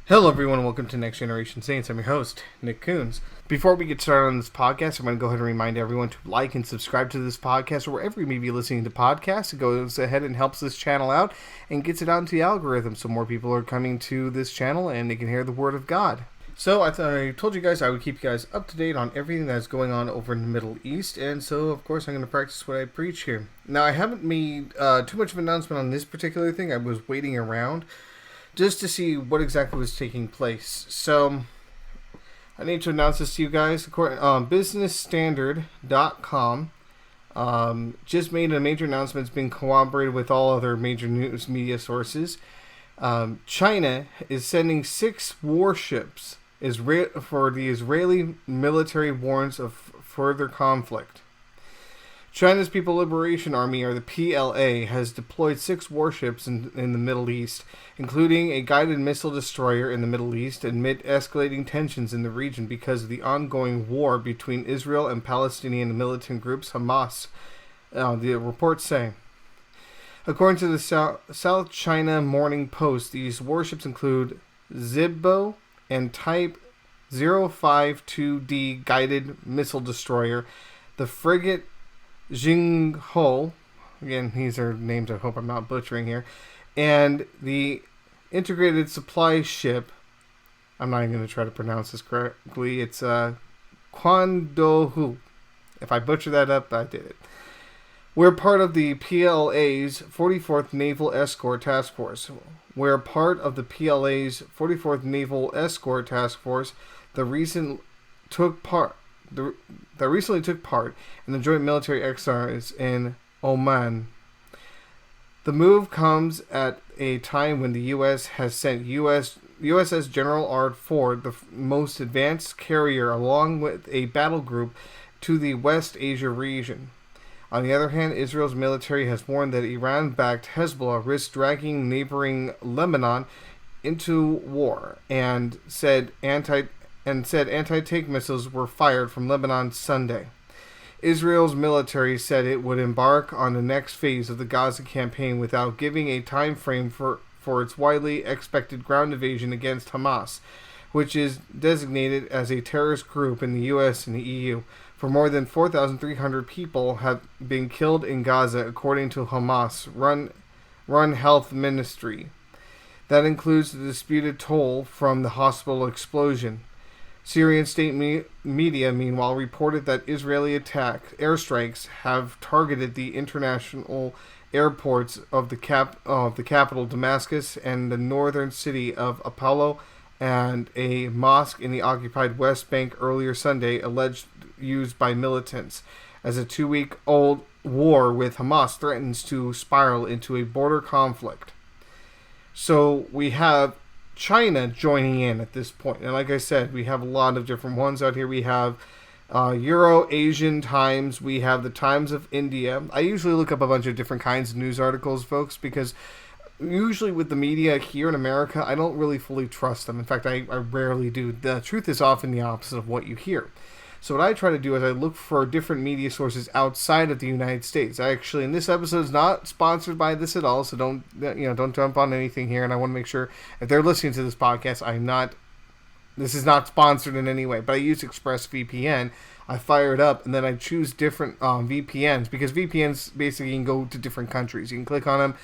Hello everyone, welcome to Next Generation Saints. I'm your host, Nick Coons. Before we get started on this podcast, I'm going to go ahead and remind everyone to like and subscribe to this podcast or wherever you may be listening to podcasts. It goes ahead and helps this channel out and gets it out into the algorithm so more people are coming to this channel and they can hear the Word of God. So I told you guys I would keep you guys up to date on everything that's going on over in the Middle East, and so of course I'm going to practice what I preach here. Now I haven't made too much of an announcement on this particular thing. I was waiting around just to see what exactly was taking place. So I need to announce this to you guys. BusinessStandard.com just made a major announcement. It's been corroborated with all other major news media sources. China is sending 6 warships for the Israeli military warns of further conflict. China's People Liberation Army, or the PLA, has deployed 6 warships in the Middle East, including a guided missile destroyer in the Middle East, amid escalating tensions in the region because of the ongoing war between Israel and Palestinian militant groups Hamas, the reports say. According to the South China Morning Post, these warships include Zibbo and Type 052D guided missile destroyer, the frigate Jingho, again, these are names I hope I'm not butchering here, and the integrated supply ship, I'm not even going to try to pronounce this correctly, it's Kwandohu. If I butcher that up, I did it. We're part of the PLA's 44th Naval Escort Task Force. We're part of the PLA's 44th Naval Escort Task Force that recently took part in the joint military exercise in Oman. The move comes at a time when the U.S. has sent USS General R. Ford, the most advanced carrier, along with a battle group, to the West Asia region. On the other hand, Israel's military has warned that Iran-backed Hezbollah risks dragging neighboring Lebanon into war, and said anti-tank missiles were fired from Lebanon Sunday. Israel's military said it would embark on the next phase of the Gaza campaign without giving a time frame for its widely expected ground invasion against Hamas, which is designated as a terrorist group in the U.S. and the EU. For more than 4,300 people have been killed in Gaza, according to Hamas-run health ministry. That includes the disputed toll from the hospital explosion. Syrian state media, meanwhile, reported that Israeli airstrikes have targeted the international airports of the capital Damascus and the northern city of Aleppo, and a mosque in the occupied West Bank earlier Sunday, alleged used by militants, as a 2-week-old war with Hamas threatens to spiral into a border conflict. So we have China joining in at this point. And like I said, we have a lot of different ones out here. We have Euro-Asian Times. We have the Times of India. I usually look up a bunch of different kinds of news articles, folks, because usually with the media here in America, I don't really fully trust them. In fact, I rarely do. The truth is often the opposite of what you hear. So what I try to do is I look for different media sources outside of the United States. Actually, in this episode is not sponsored by this at all, so don't jump on anything here. And I want to make sure if they're listening to this podcast, this is not sponsored in any way. But I use ExpressVPN. I fire it up, and then I choose different VPNs, because VPNs basically can go to different countries. You can click on them,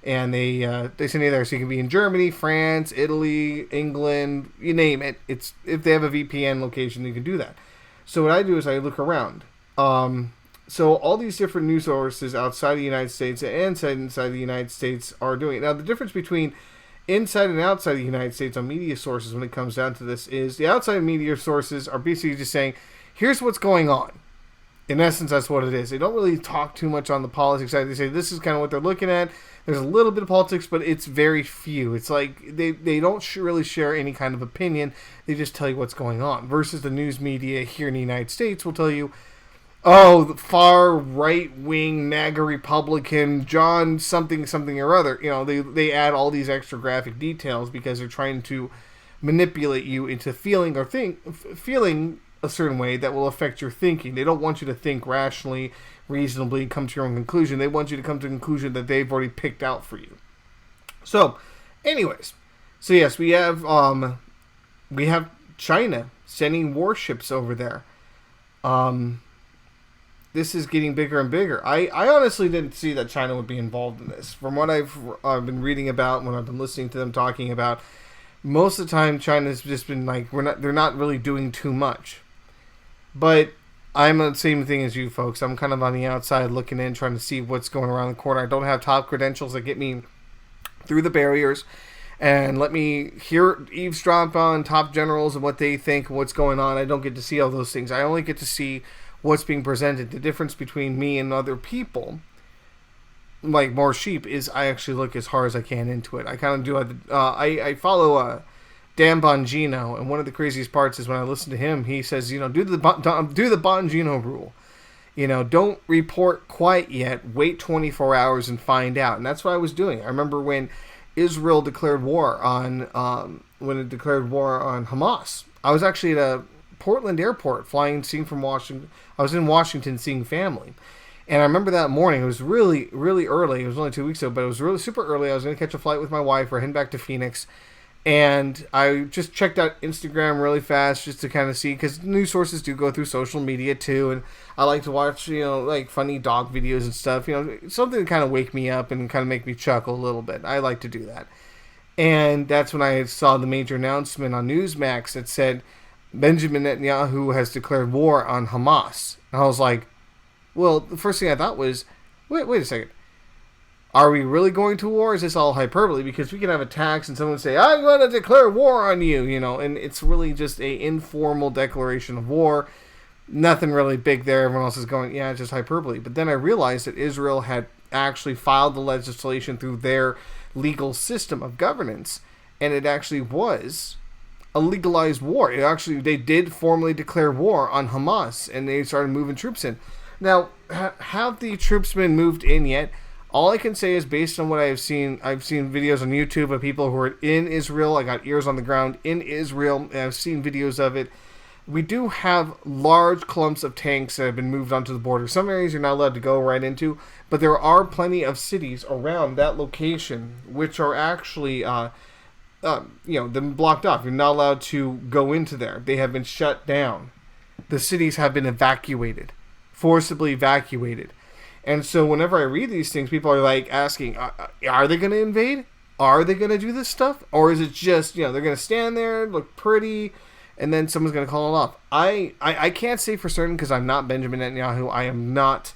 and they send you there. So you can be in Germany, France, Italy, England, you name it. If they have a VPN location, you can do that. So what I do is I look around. So all these different news sources outside the United States and inside the United States are doing it. Now, the difference between inside and outside the United States on media sources when it comes down to this is the outside media sources are basically just saying, here's what's going on. In essence, that's what it is. They don't really talk too much on the politics side. They say this is kind of what they're looking at. There's a little bit of politics, but it's very few. It's like they don't really share any kind of opinion. They just tell you what's going on. Versus the news media here in the United States will tell you, oh, the far right-wing MAGA Republican, John something or other. They add all these extra graphic details because they're trying to manipulate you into feeling a certain way that will affect your thinking. They don't want you to think rationally, reasonably, come to your own conclusion. They want you to come to a conclusion that they've already picked out for you. So, anyways, So yes, we have China sending warships over there. Um, this is getting bigger and bigger. I honestly didn't see that China would be involved in this. From what I've been reading about, when I've been listening to them talking about, most of the time China's just been like, they're not really doing too much. But I'm the same thing as you folks. I'm kind of on the outside looking in, trying to see what's going around the corner. I don't have top credentials that get me through the barriers and let me eavesdrop on top generals and what they think, what's going on. I don't get to see all those things. I only get to see what's being presented. The difference between me and other people, like more sheep, is I actually look as hard as I can into it. I kind of do. I follow Dan Bongino, and one of the craziest parts is when I listen to him, he says, do the Bongino rule. Don't report quite yet. Wait 24 hours and find out. And that's what I was doing. I remember when Israel declared war on Hamas. I was actually at a Portland airport seeing from Washington. I was in Washington seeing family. And I remember that morning, it was really, really early. It was only 2 weeks ago, but it was really super early. I was going to catch a flight with my wife. We're heading back to Phoenix. And I just checked out Instagram really fast just to kind of see, because news sources do go through social media too. And I like to watch, like funny dog videos and stuff, something to kind of wake me up and kind of make me chuckle a little bit. I like to do that. And that's when I saw the major announcement on Newsmax that said Benjamin Netanyahu has declared war on Hamas. And I was like, well, the first thing I thought was, wait a second. Are we really going to war? Is this all hyperbole? Because we can have attacks and someone say, I'm going to declare war on you, and it's really just a informal declaration of war. Nothing really big there. Everyone else is going, yeah, it's just hyperbole. But then I realized that Israel had actually filed the legislation through their legal system of governance, and it actually was a legalized war. They did formally declare war on Hamas, and they started moving troops in. Now, have the troops been moved in yet? All I can say is based on what I've seen videos on YouTube of people who are in Israel. I got ears on the ground in Israel, and I've seen videos of it. We do have large clumps of tanks that have been moved onto the border. Some areas you're not allowed to go right into, but there are plenty of cities around that location which are actually, them blocked off. You're not allowed to go into there. They have been shut down. The cities have been forcibly evacuated. And so whenever I read these things, people are like asking, are they going to invade? Are they going to do this stuff? Or is it just, they're going to stand there, look pretty, and then someone's going to call it off? I can't say for certain because I'm not Benjamin Netanyahu. I am not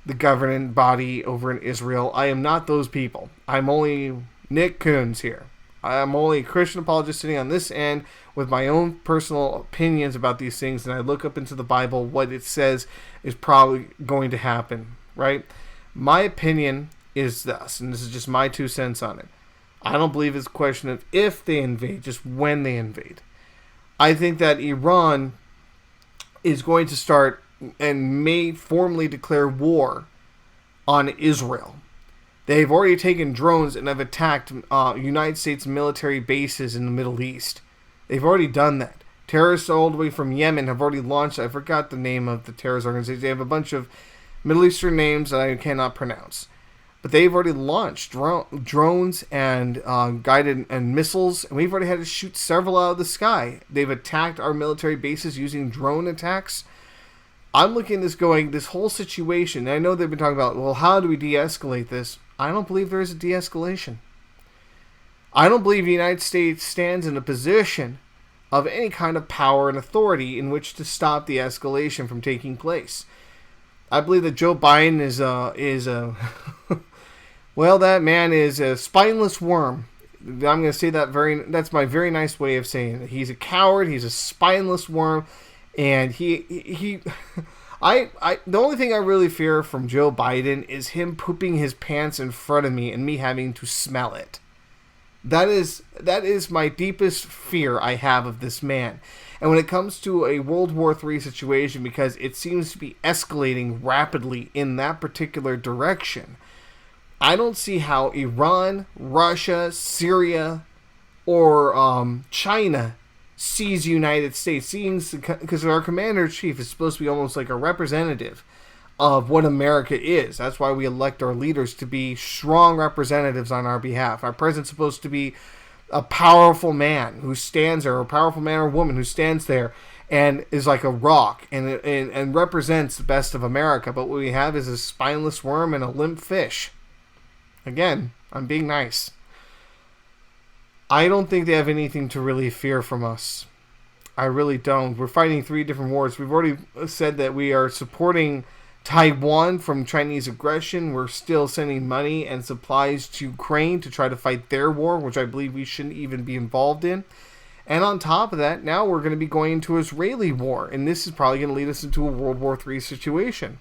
the governing body over in Israel. I am not those people. I'm only Nick Coons here. I'm only a Christian apologist sitting on this end with my own personal opinions about these things, and I look up into the Bible what it says is probably going to happen. Right? My opinion is this, and this is just my 2 cents on it. I don't believe it's a question of if they invade, just when they invade. I think that Iran is going to start and may formally declare war on Israel. They've already taken drones and have attacked United States military bases in the Middle East. They've already done that. Terrorists all the way from Yemen have already launched, I forgot the name of the terrorist organization. They have a bunch of Middle Eastern names that I cannot pronounce. But they've already launched drones and guided and missiles, and we've already had to shoot several out of the sky. They've attacked our military bases using drone attacks. I'm looking at this going, this whole situation, and I know they've been talking about, well, how do we de-escalate this? I don't believe there is a de-escalation. I don't believe the United States stands in a position of any kind of power and authority in which to stop the escalation from taking place. I believe that Joe Biden is a well, that man is a spineless worm. I'm going to say that's my very nice way of saying it. He's a coward. He's a spineless worm. And the only thing I really fear from Joe Biden is him pooping his pants in front of me and me having to smell it. That is my deepest fear I have of this man. And when it comes to a World War III situation, because it seems to be escalating rapidly in that particular direction, I don't see how Iran, Russia, Syria, or China sees the United States. Because our commander-in-chief is supposed to be almost like a representative of what America is. That's why we elect our leaders to be strong representatives on our behalf. Our president's supposed to be a powerful man who stands there, or a powerful man or woman who stands there and is like a rock and represents the best of America. But what we have is a spineless worm and a limp fish. Again, I'm being nice. I don't think they have anything to really fear from us. I really don't. We're fighting 3 different wars. We've already said that we are supporting Taiwan from Chinese aggression. We're still sending money and supplies to Ukraine to try to fight their war, which I believe we shouldn't even be involved in. And on top of that, now we're going to be going into Israeli war. And this is probably going to lead us into a World War III situation.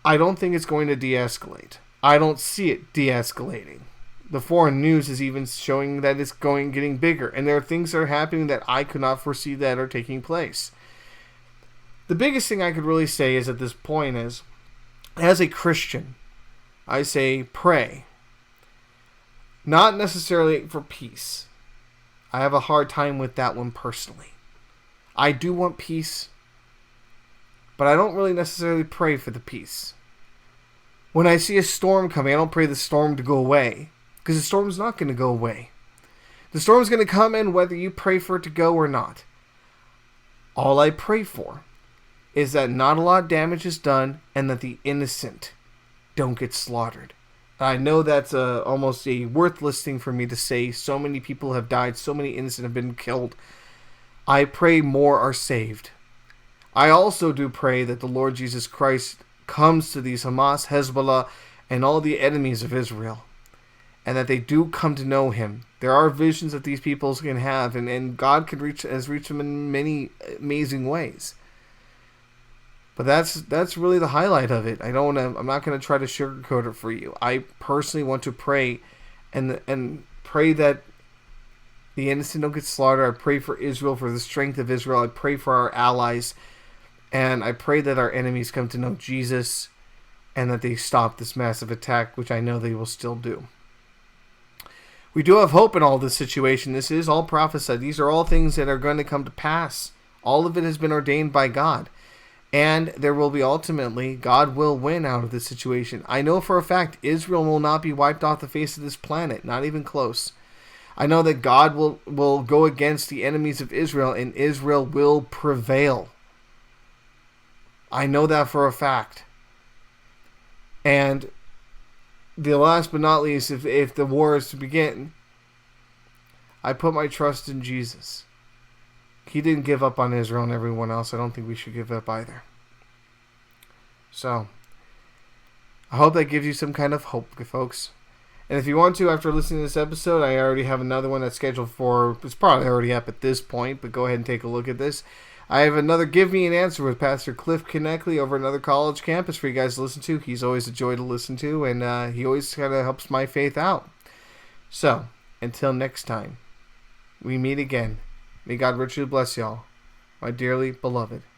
I don't think it's going to de-escalate. I don't see it de-escalating. The foreign news is even showing that it's getting bigger. And there are things that are happening that I could not foresee that are taking place. The biggest thing I could really say is at this point is, as a Christian, I say pray. Not necessarily for peace. I have a hard time with that one personally. I do want peace, but I don't really necessarily pray for the peace. When I see a storm coming, I don't pray the storm to go away, because the storm's not going to go away. The storm's going to come in whether you pray for it to go or not. All I pray for is that not a lot of damage is done and that the innocent don't get slaughtered. I know that's almost a worthless thing for me to say. So many people have died. So many innocent have been killed. I pray more are saved. I also do pray that the Lord Jesus Christ comes to these Hamas, Hezbollah, and all the enemies of Israel, and that they do come to know Him. There are visions that these people can have, and God has reached them in many amazing ways. But that's really the highlight of it. I'm not going to try to sugarcoat it for you. I personally want to pray and pray that the innocent don't get slaughtered. I pray for Israel, for the strength of Israel. I pray for our allies. And I pray that our enemies come to know Jesus and that they stop this massive attack, which I know they will still do. We do have hope in all this situation. This is all prophesied. These are all things that are going to come to pass. All of it has been ordained by God. And there will be ultimately, God will win out of this situation. I know for a fact Israel will not be wiped off the face of this planet. Not even close. I know that God will go against the enemies of Israel and Israel will prevail. I know that for a fact. And the last but not least, if the war is to begin, I put my trust in Jesus. He didn't give up on Israel and everyone else. I don't think we should give up either. So, I hope that gives you some kind of hope, folks. And if you want to, after listening to this episode, I already have another one that's scheduled for, it's probably already up at this point, but go ahead and take a look at this. I have another Give Me an Answer with Pastor Cliff Kineckley over another college campus for you guys to listen to. He's always a joy to listen to, and he always kind of helps my faith out. So, until next time, we meet again. May God richly bless y'all, my dearly beloved.